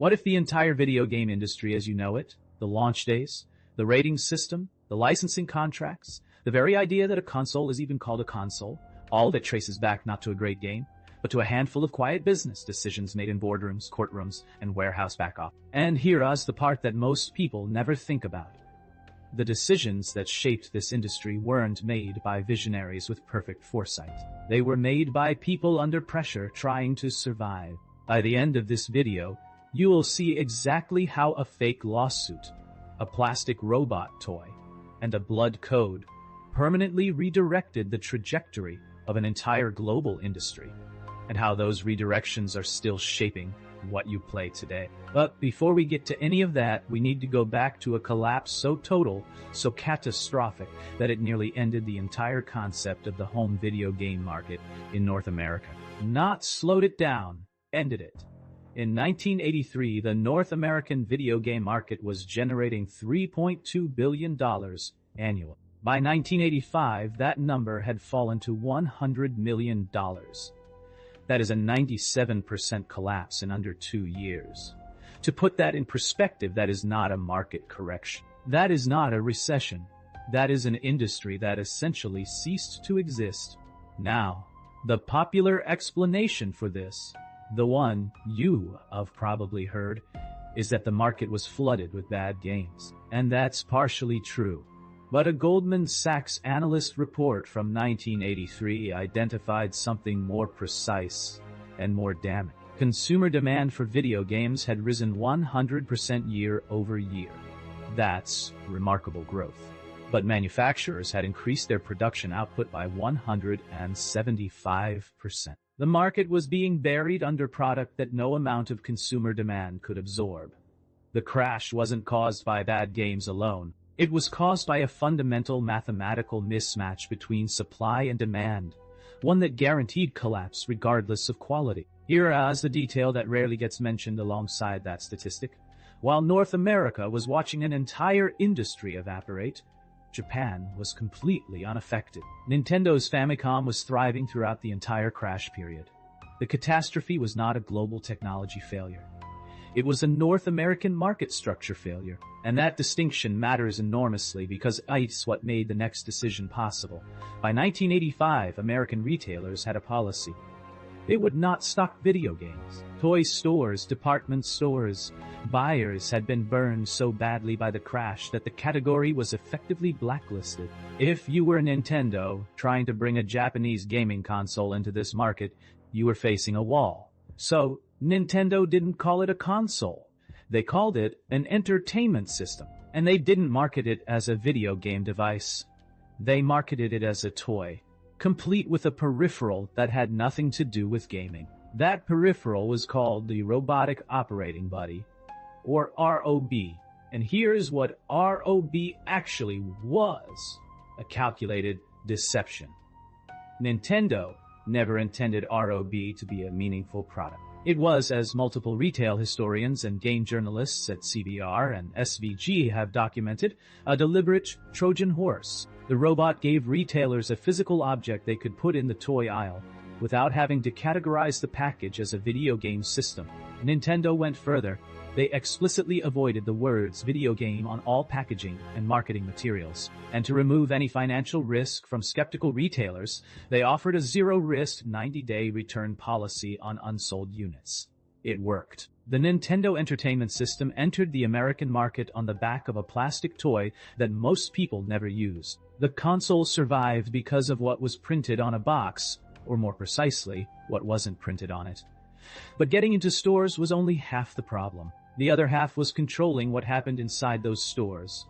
What if the entire video game industry as you know it, the launch days, the rating system, the licensing contracts, the very idea that a console is even called a console, all of it traces back not to a great game, but to a handful of quiet business decisions made in boardrooms, courtrooms, and warehouse back office. And here's the part that most people never think about. The decisions that shaped this industry weren't made by visionaries with perfect foresight. They were made by people under pressure trying to survive. By the end of this video, you will see exactly how a fake lawsuit, a plastic robot toy, and a blood code permanently redirected the trajectory of an entire global industry, and how those redirections are still shaping what you play today. But before we get to any of that, we need to go back to a collapse so total, so catastrophic, that it nearly ended the entire concept of the home video game market in North America. Not slowed it down, ended it. In 1983, the North American video game market was generating $3.2 billion annually. By 1985, that number had fallen to $100 million. That is a 97% collapse in under 2 years. To put that in perspective, that is not a market correction. That is not a recession. That is an industry that essentially ceased to exist. Now, the popular explanation for this, the one you have probably heard, is that the market was flooded with bad games. And that's partially true. But a Goldman Sachs analyst report from 1983 identified something more precise and more damning. Consumer demand for video games had risen 100% year over year. That's remarkable growth. But manufacturers had increased their production output by 175%. The market was being buried under product that no amount of consumer demand could absorb. The crash wasn't caused by bad games alone. It was caused by a fundamental mathematical mismatch between supply and demand, one that guaranteed collapse regardless of quality. Here is the detail that rarely gets mentioned alongside that statistic. While North America was watching an entire industry evaporate, Japan was completely unaffected. Nintendo's Famicom was thriving throughout the entire crash period. The catastrophe was not a global technology failure. It was a North American market structure failure, and that distinction matters enormously because it's what made the next decision possible. By 1985, American retailers had a policy. They would not stock video games. Toy stores, department stores, buyers had been burned so badly by the crash that the category was effectively blacklisted. If you were Nintendo trying to bring a Japanese gaming console into this market, you were facing a wall. So, Nintendo didn't call it a console. They called it an entertainment system. And they didn't market it as a video game device. They marketed it as a toy, complete with a peripheral that had nothing to do with gaming. That peripheral was called the Robotic Operating Buddy, or ROB. And here's what ROB actually was: a calculated deception. Nintendo never intended ROB to be a meaningful product. It was, as multiple retail historians and game journalists at CBR and SVG have documented, a deliberate Trojan horse. The robot gave retailers a physical object they could put in the toy aisle without having to categorize the package as a video game system. Nintendo went further. They explicitly avoided the words video game on all packaging and marketing materials. And to remove any financial risk from skeptical retailers, they offered a zero-risk 90-day return policy on unsold units. It worked. The Nintendo Entertainment System entered the American market on the back of a plastic toy that most people never used. The console survived because of what was printed on a box, or more precisely, what wasn't printed on it. But getting into stores was only half the problem. The other half was controlling what happened inside those stores.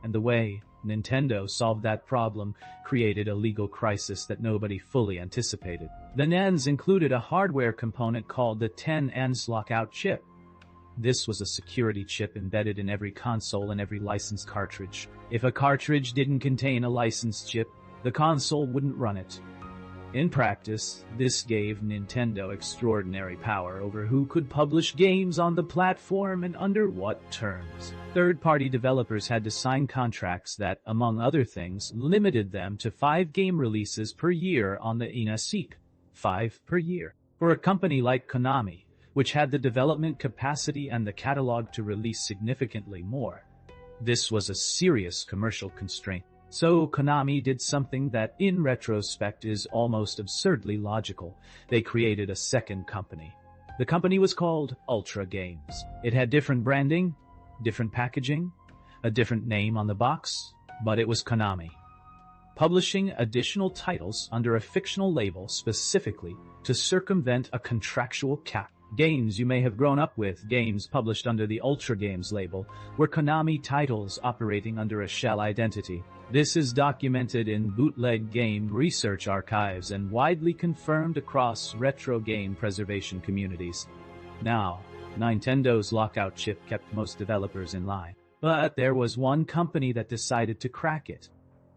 And the way Nintendo solved that problem created a legal crisis that nobody fully anticipated. The NENs included a hardware component called the 10Ns lockout chip. This was a security chip embedded in every console and every licensed cartridge. If a cartridge didn't contain a licensed chip, the console wouldn't run it. In practice, this gave Nintendo extraordinary power over who could publish games on the platform and under what terms. Third-party developers had to sign contracts that, among other things, limited them to 5 game releases per year on the NES. 5 per year. For a company like Konami, which had the development capacity and the catalog to release significantly more. This was a serious commercial constraint. So Konami did something that, in retrospect, is almost absurdly logical. They created a second company. The company was called Ultra Games. It had different branding, different packaging, a different name on the box, but it was Konami. Publishing additional titles under a fictional label specifically to circumvent a contractual cap. Games you may have grown up with, games published under the Ultra Games label, were Konami titles operating under a shell identity. This is documented in bootleg game research archives and widely confirmed across retro game preservation communities. Now, Nintendo's lockout chip kept most developers in line. But there was one company that decided to crack it.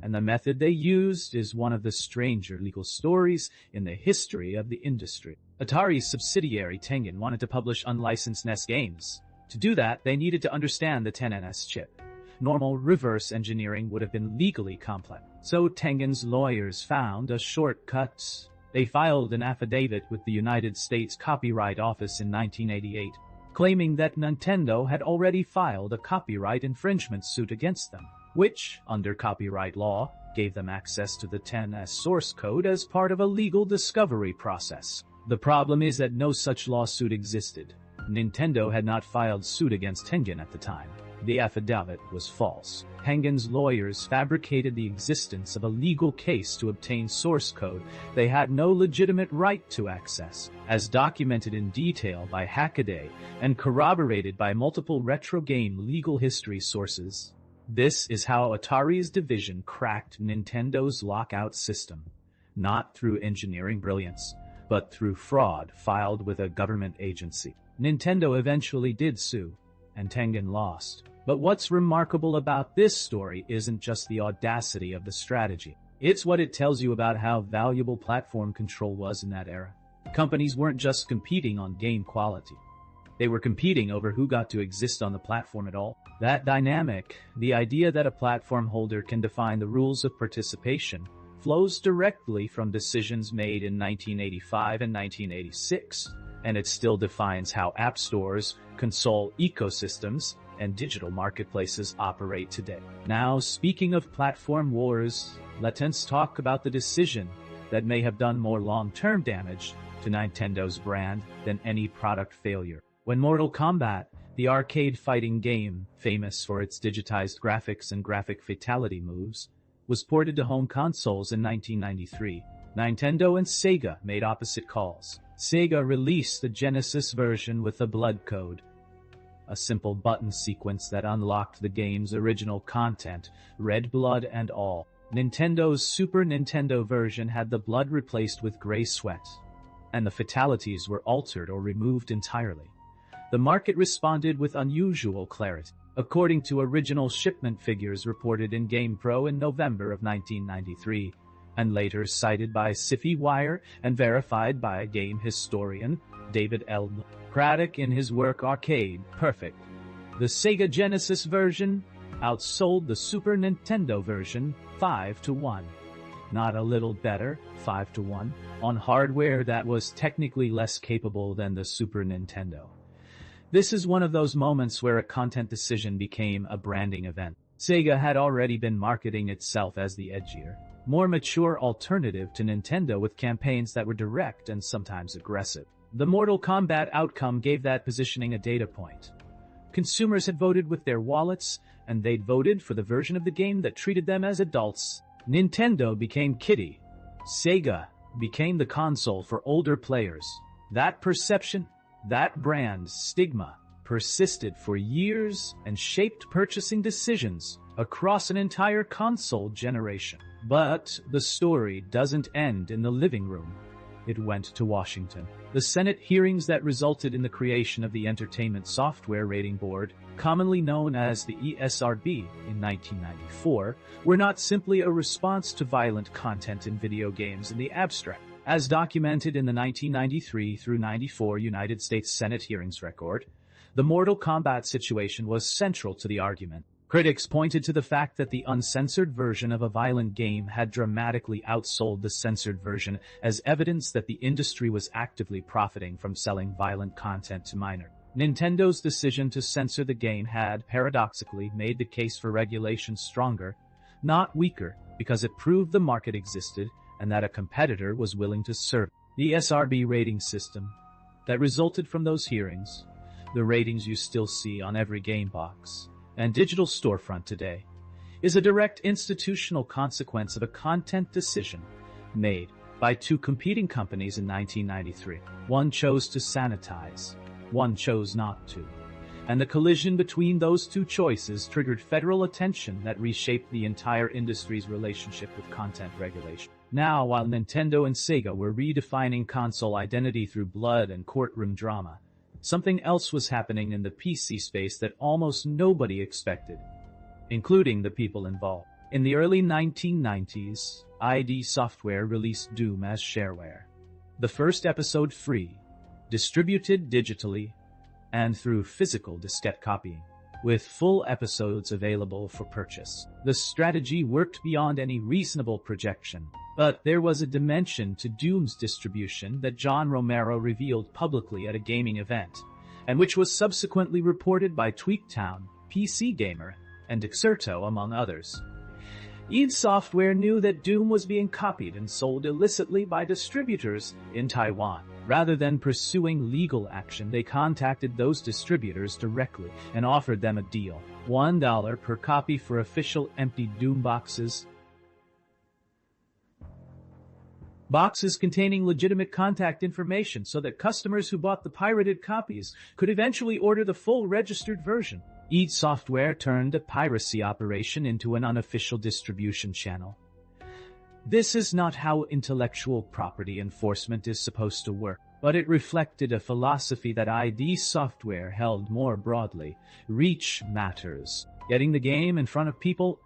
And the method they used is one of the stranger legal stories in the history of the industry. Atari's subsidiary Tengen wanted to publish unlicensed NES games. To do that, they needed to understand the 10NS chip. Normal reverse engineering would have been legally complex. So Tengen's lawyers found a shortcut. They filed an affidavit with the United States Copyright Office in 1988, claiming that Nintendo had already filed a copyright infringement suit against them, which, under copyright law, gave them access to the 10S source code as part of a legal discovery process. The problem is that no such lawsuit existed. Nintendo had not filed suit against Tengen at the time. The affidavit was false. Tengen's lawyers fabricated the existence of a legal case to obtain source code they had no legitimate right to access, as documented in detail by Hackaday and corroborated by multiple retro game legal history sources. This is how Atari's division cracked Nintendo's lockout system, not through engineering brilliance, but through fraud filed with a government agency. Nintendo eventually did sue, and Tengen lost. But what's remarkable about this story isn't just the audacity of the strategy. It's what it tells you about how valuable platform control was in that era. Companies weren't just competing on game quality. They were competing over who got to exist on the platform at all. That dynamic, the idea that a platform holder can define the rules of participation, flows directly from decisions made in 1985 and 1986, and it still defines how app stores, console ecosystems, and digital marketplaces operate today. Now, speaking of platform wars, let's talk about the decision that may have done more long-term damage to Nintendo's brand than any product failure. When Mortal Kombat, the arcade fighting game, famous for its digitized graphics and graphic fatality moves, was ported to home consoles in 1993, Nintendo and Sega made opposite calls. Sega released the Genesis version with the Blood Code, a simple button sequence that unlocked the game's original content, red blood and all. Nintendo's Super Nintendo version had the blood replaced with gray sweat, and the fatalities were altered or removed entirely. The market responded with unusual clarity. According to original shipment figures reported in GamePro in November of 1993, and later cited by Sci-Fi Wire and verified by game historian David L. Craddock in his work Arcade Perfect, the Sega Genesis version outsold the Super Nintendo version 5-1. Not a little better, 5-1, on hardware that was technically less capable than the Super Nintendo. This is one of those moments where a content decision became a branding event. Sega had already been marketing itself as the edgier, more mature alternative to Nintendo with campaigns that were direct and sometimes aggressive. The Mortal Kombat outcome gave that positioning a data point. Consumers had voted with their wallets, and they'd voted for the version of the game that treated them as adults. Nintendo became kiddie. Sega became the console for older players. That perception, that brand stigma, persisted for years and shaped purchasing decisions across an entire console generation. But the story doesn't end in the living room. It went to Washington. The Senate hearings that resulted in the creation of the Entertainment Software Rating Board, commonly known as the ESRB, in 1994, were not simply a response to violent content in video games in the abstract. As documented in the 1993 through 94 United States Senate hearings record, the Mortal Kombat situation was central to the argument. Critics pointed to the fact that the uncensored version of a violent game had dramatically outsold the censored version as evidence that the industry was actively profiting from selling violent content to minors. Nintendo's decision to censor the game had, paradoxically, made the case for regulation stronger, not weaker, because it proved the market existed and that a competitor was willing to serve. The SRB rating system that resulted from those hearings, the ratings you still see on every game box and digital storefront today, is a direct institutional consequence of a content decision made by two competing companies in 1993. One chose to sanitize, one chose not to. And the collision between those two choices triggered federal attention that reshaped the entire industry's relationship with content regulation. Now, while Nintendo and Sega were redefining console identity through blood and courtroom drama, something else was happening in the PC space that almost nobody expected, including the people involved. In the early 1990s, ID Software released Doom as shareware. The first episode free, distributed digitally, and through physical diskette copying, with full episodes available for purchase. The strategy worked beyond any reasonable projection, but there was a dimension to Doom's distribution that John Romero revealed publicly at a gaming event, and which was subsequently reported by Tweaktown, PC Gamer, and Exerto, among others. id Software knew that Doom was being copied and sold illicitly by distributors in Taiwan. Rather than pursuing legal action, they contacted those distributors directly and offered them a deal: $1 per copy for official empty Doom boxes. Boxes containing legitimate contact information so that customers who bought the pirated copies could eventually order the full registered version. id Software turned a piracy operation into an unofficial distribution channel. This is not how intellectual property enforcement is supposed to work, but it reflected a philosophy that ID Software held more broadly. Reach matters. Getting the game in front of people,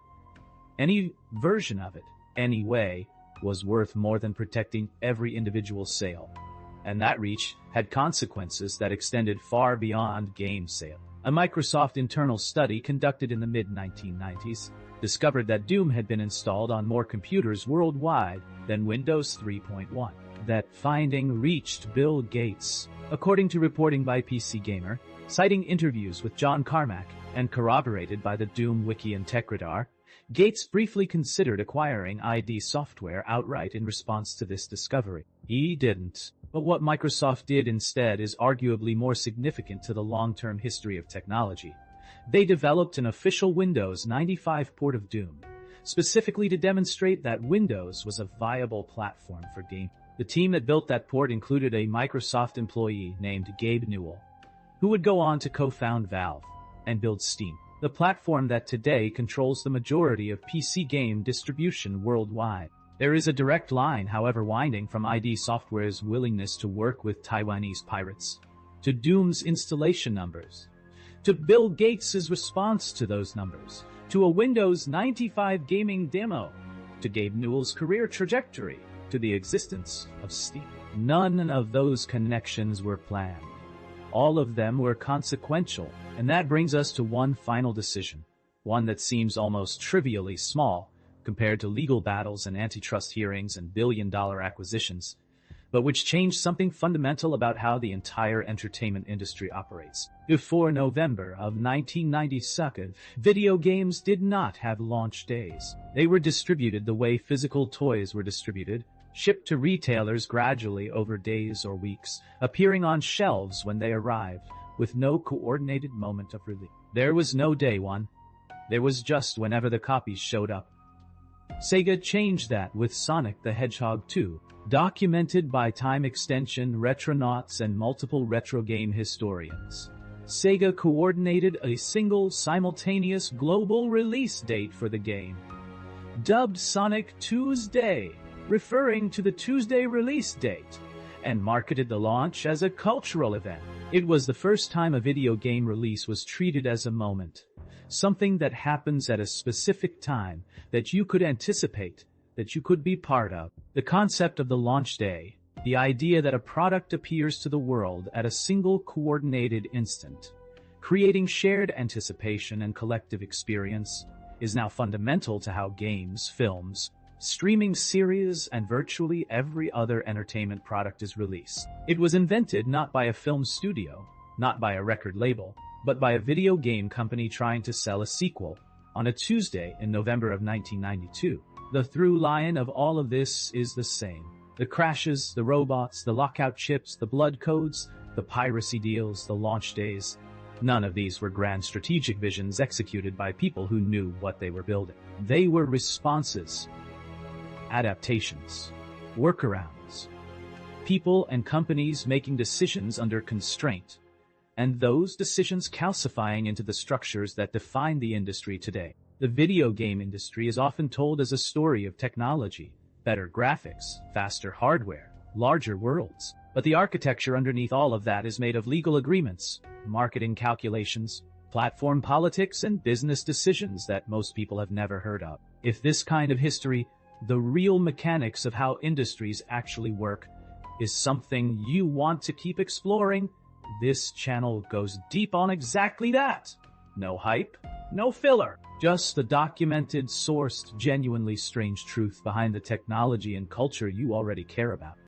any version of it, anyway, was worth more than protecting every individual sale. And that reach had consequences that extended far beyond game sale. A Microsoft internal study conducted in the mid-1990s discovered that Doom had been installed on more computers worldwide than Windows 3.1. That finding reached Bill Gates. According to reporting by PC Gamer, citing interviews with John Carmack and corroborated by the Doom Wiki and TechRadar, Gates briefly considered acquiring ID Software outright in response to this discovery. He didn't. But what Microsoft did instead is arguably more significant to the long-term history of technology. They developed an official Windows 95 port of Doom, specifically to demonstrate that Windows was a viable platform for gaming. The team that built that port included a Microsoft employee named Gabe Newell, who would go on to co-found Valve and build Steam, the platform that today controls the majority of PC game distribution worldwide. There is a direct line, however winding, from ID Software's willingness to work with Taiwanese pirates, to Doom's installation numbers, to Bill Gates' response to those numbers, to a Windows 95 gaming demo, to Gabe Newell's career trajectory, to the existence of Steam. None of those connections were planned. All of them were consequential, and that brings us to one final decision, one that seems almost trivially small compared to legal battles and antitrust hearings and billion-dollar acquisitions, but which changed something fundamental about how the entire entertainment industry operates. Before November of 1997, video games did not have launch days. They were distributed the way physical toys were distributed, shipped to retailers gradually over days or weeks, appearing on shelves when they arrived, with no coordinated moment of release. There was no day one. There was just whenever the copies showed up. Sega changed that with Sonic the Hedgehog 2, documented by Time Extension, Retronauts, and multiple retro game historians. Sega coordinated a single simultaneous global release date for the game, dubbed Sonic Tuesday, referring to the Tuesday release date, and marketed the launch as a cultural event. It was the first time a video game release was treated as a moment, something that happens at a specific time, that you could anticipate, that you could be part of. The concept of the launch day, the idea that a product appears to the world at a single coordinated instant, Creating shared anticipation and collective experience is now fundamental to how games, films, streaming series, and virtually every other entertainment product is released. It was invented not by a film studio, not by a record label, but by a video game company trying to sell a sequel on a Tuesday in November of 1992. The through line of all of this is the same. The crashes, the robots, the lockout chips, the blood codes, the piracy deals, the launch days. None of these were grand strategic visions executed by people who knew what they were building. They were responses, adaptations, workarounds, people and companies making decisions under constraint, and those decisions calcifying into the structures that define the industry today. The video game industry is often told as a story of technology, better graphics, faster hardware, larger worlds. But the architecture underneath all of that is made of legal agreements, marketing calculations, platform politics, and business decisions that most people have never heard of. If this kind of history, the real mechanics of how industries actually work, is something you want to keep exploring, this channel goes deep on exactly that. No hype, no filler, just the documented, sourced, genuinely strange truth behind the technology and culture you already care about.